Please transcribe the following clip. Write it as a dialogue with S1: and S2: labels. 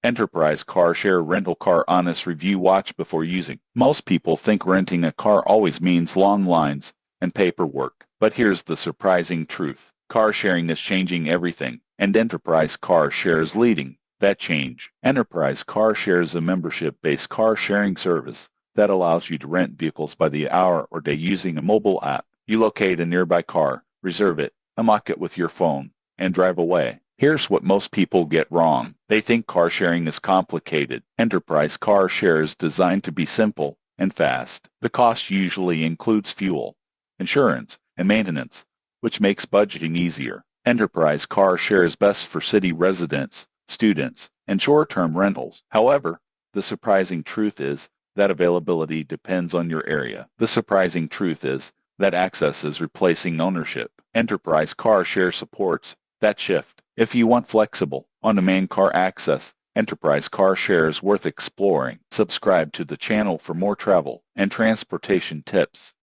S1: Enterprise Car Share Rental Car Honest Review. Watch before using. Most people think renting a car always means long lines and paperwork. But here's the surprising truth. Car sharing is changing everything, and Enterprise Car Share is leading that change. Enterprise Car Share is a membership-based car sharing service that allows you to rent vehicles by the hour or day using a mobile app. You locate a nearby car, reserve it, unlock it with your phone, and drive away. Here's what most people get wrong. They think car sharing is complicated. Enterprise Car Share is designed to be simple and fast. The cost usually includes fuel, insurance, and maintenance, which makes budgeting easier. Enterprise Car Share is best for city residents, students, and short-term rentals. However, the surprising truth is that availability depends on your area. The surprising truth is that access is replacing ownership. Enterprise Car Share supports that shift. If you want flexible, on-demand car access, Enterprise Car Share is worth exploring. Subscribe to the channel for more travel and transportation tips.